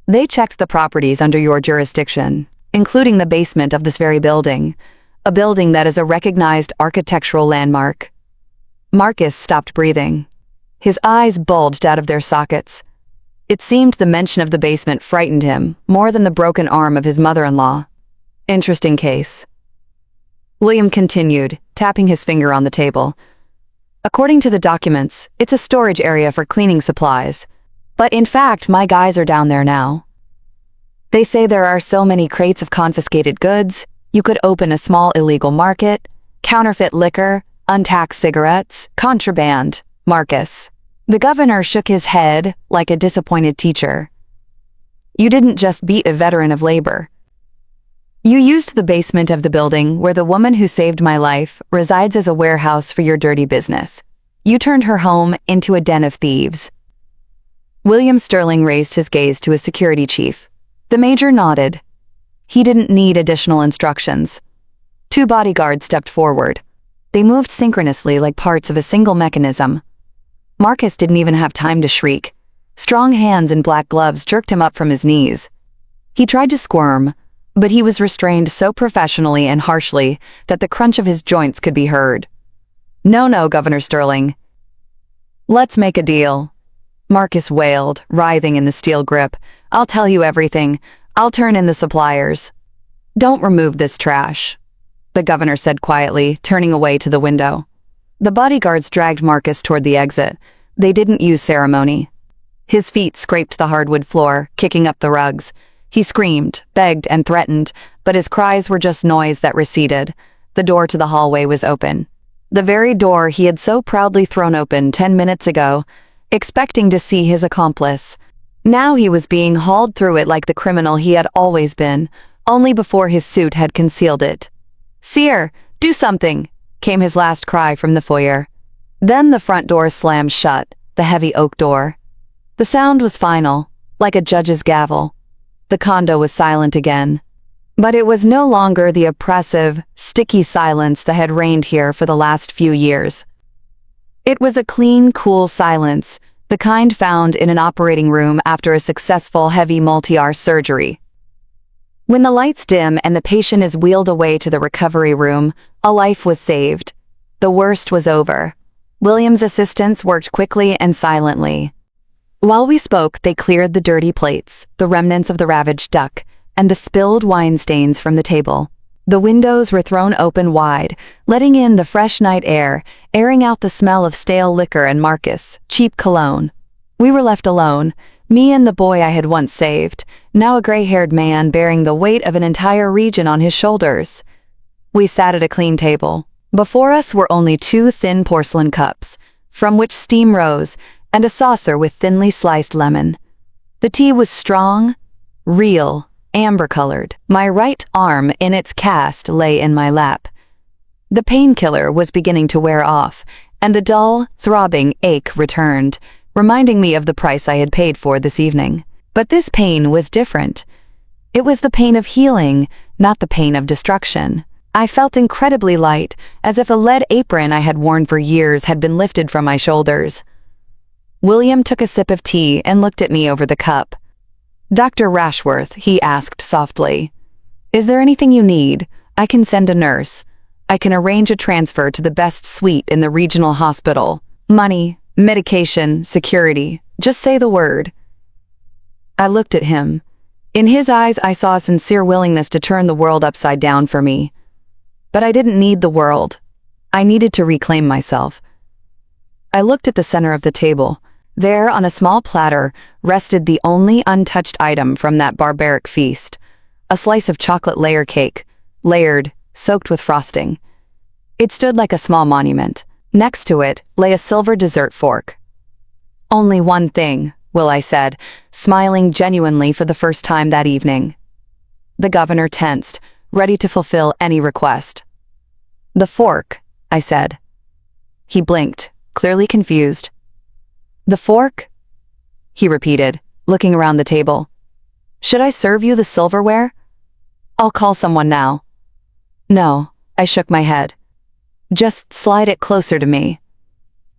They checked the properties under your jurisdiction, including the basement of this very building, a building that is a recognized architectural landmark. Marcus stopped breathing. His eyes bulged out of their sockets. It seemed the mention of the basement frightened him more than the broken arm of his mother-in-law. Interesting case. William continued, tapping his finger on the table. According to the documents, it's a storage area for cleaning supplies. But in fact, my guys are down there now. They say there are so many crates of confiscated goods, you could open a small illegal market, counterfeit liquor, untaxed cigarettes, contraband. Marcus. The governor shook his head like a disappointed teacher. You didn't just beat a veteran of labor. You used the basement of the building where the woman who saved my life resides as a warehouse for your dirty business. You turned her home into a den of thieves. William Sterling raised his gaze to his security chief. The major nodded. He didn't need additional instructions. 2 bodyguards stepped forward. They moved synchronously like parts of a single mechanism. Marcus didn't even have time to shriek. Strong hands in black gloves jerked him up from his knees. He tried to squirm, but he was restrained so professionally and harshly that the crunch of his joints could be heard. No, Governor Sterling. Let's make a deal. Marcus wailed, writhing in the steel grip. I'll tell you everything. I'll turn in the suppliers. Don't remove this trash, the governor said quietly, turning away to the window. The bodyguards dragged Marcus toward the exit. They didn't use ceremony. His feet scraped the hardwood floor, kicking up the rugs. He screamed, begged, and threatened, but his cries were just noise that receded. The door to the hallway was open. The very door he had so proudly thrown open 10 minutes ago, expecting to see his accomplice. Now he was being hauled through it like the criminal he had always been, only before his suit had concealed it. "Seer, do something," came his last cry from the foyer. Then the front door slammed shut, the heavy oak door. The sound was final, like a judge's gavel. The condo was silent again. But it was no longer the oppressive, sticky silence that had reigned here for the last few years. It was a clean, cool silence, the kind found in an operating room after a successful heavy multi-hour surgery. When the lights dim and the patient is wheeled away to the recovery room, a life was saved. The worst was over. William's assistants worked quickly and silently. While we spoke, they cleared the dirty plates, the remnants of the ravaged duck, and the spilled wine stains from the table. The windows were thrown open wide, letting in the fresh night air, airing out the smell of stale liquor and Marcus, cheap cologne. We were left alone, me and the boy I had once saved, now a gray-haired man bearing the weight of an entire region on his shoulders. We sat at a clean table. Before us were only 2 thin porcelain cups, from which steam rose, and a saucer with thinly sliced lemon. The tea was strong, real, amber-colored. My right arm in its cast lay in my lap. The painkiller was beginning to wear off, and the dull, throbbing ache returned, reminding me of the price I had paid for this evening. But this pain was different. It was the pain of healing, not the pain of destruction. I felt incredibly light, as if a lead apron I had worn for years had been lifted from my shoulders. William took a sip of tea and looked at me over the cup. "Dr. Rashworth," he asked softly, "is there anything you need? I can send a nurse. I can arrange a transfer to the best suite in the regional hospital. Money, medication, security. Just say the word." I looked at him. In his eyes I saw a sincere willingness to turn the world upside down for me. But I didn't need the world. I needed to reclaim myself. I looked at the center of the table. There, on a small platter, rested the only untouched item from that barbaric feast, a slice of chocolate layer cake, layered, soaked with frosting. It stood like a small monument. Next to it lay a silver dessert fork. "Only one thing," I said, smiling genuinely for the first time that evening. The governor tensed, ready to fulfill any request. "The fork," I said. He blinked, clearly confused. "The fork?" he repeated, looking around the table. "Should I serve you the silverware? I'll call someone now." "No," I shook my head. "Just slide it closer to me."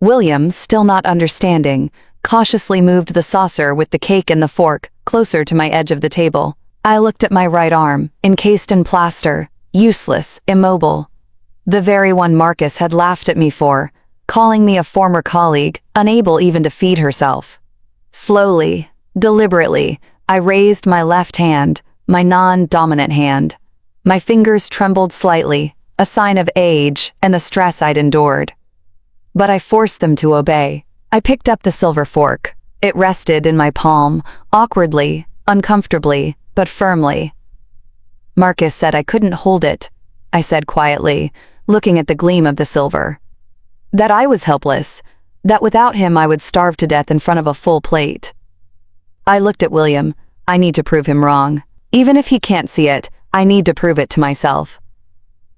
William, still not understanding, cautiously moved the saucer with the cake and the fork closer to my edge of the table. I looked at my right arm, encased in plaster, useless, immobile. The very one Marcus had laughed at me for, calling me a former colleague, unable even to feed herself. Slowly, deliberately, I raised my left hand, my non-dominant hand. My fingers trembled slightly, a sign of age and the stress I'd endured. But I forced them to obey. I picked up the silver fork. It rested in my palm, awkwardly, uncomfortably, but firmly. "Marcus said I couldn't hold it," I said quietly, looking at the gleam of the silver. "That I was helpless, that without him I would starve to death in front of a full plate." I looked at William. I need to prove him wrong. Even if he can't see it, I need to prove it to myself.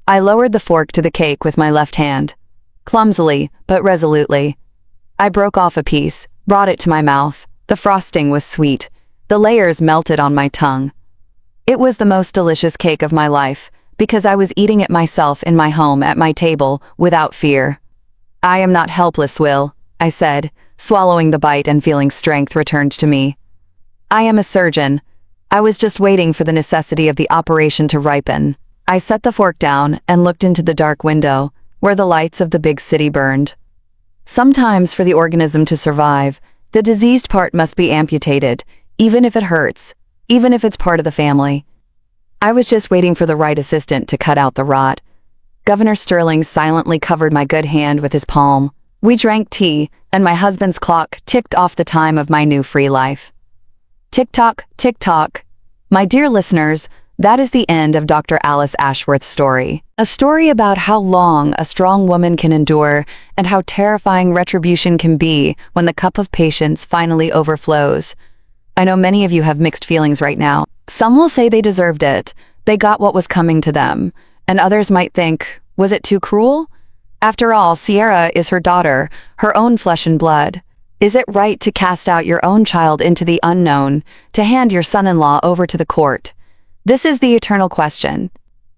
I lowered the fork to the cake with my left hand. Clumsily, but resolutely. I broke off a piece, brought it to my mouth. The frosting was sweet. The layers melted on my tongue. It was the most delicious cake of my life, because I was eating it myself in my home at my table, without fear. "I am not helpless, Will," I said, swallowing the bite and feeling strength returned to me. "I am a surgeon. I was just waiting for the necessity of the operation to ripen." I set the fork down and looked into the dark window, where the lights of the big city burned. Sometimes for the organism to survive, the diseased part must be amputated, even if it hurts, even if it's part of the family. I was just waiting for the right assistant to cut out the rot. Governor Sterling silently covered my good hand with his palm. We drank tea, and my husband's clock ticked off the time of my new free life. Tick-tock, tick-tock. My dear listeners, that is the end of Dr. Alice Ashworth's story. A story about how long a strong woman can endure and how terrifying retribution can be when the cup of patience finally overflows. I know many of you have mixed feelings right now. Some will say they deserved it, they got what was coming to them, and others might think, was it too cruel? After all, Sierra is her daughter, her own flesh and blood. Is it right to cast out your own child into the unknown, to hand your son-in-law over to the court? This is the eternal question.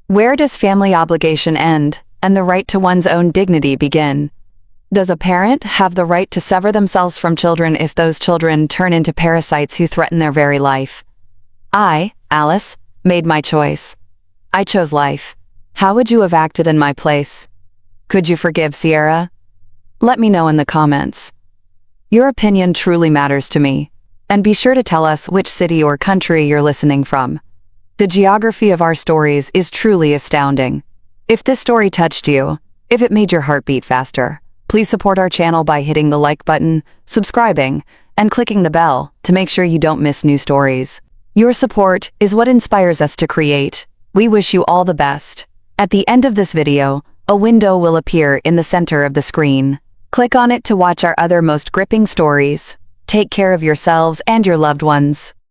Where does family obligation end and the right to one's own dignity begin? Does a parent have the right to sever themselves from children if those children turn into parasites who threaten their very life? I, Alice, made my choice. I chose life. How would you have acted in my place? Could you forgive Sierra? Let me know in the comments. Your opinion truly matters to me, and be sure to tell us which city or country you're listening from. The geography of our stories is truly astounding. If this story touched you, if it made your heart beat faster, please support our channel by hitting the like button, subscribing, and clicking the bell to make sure you don't miss new stories. Your support is what inspires us to create. We wish you all the best. At the end of this video, a window will appear in the center of the screen. Click on it to watch our other most gripping stories. Take care of yourselves and your loved ones.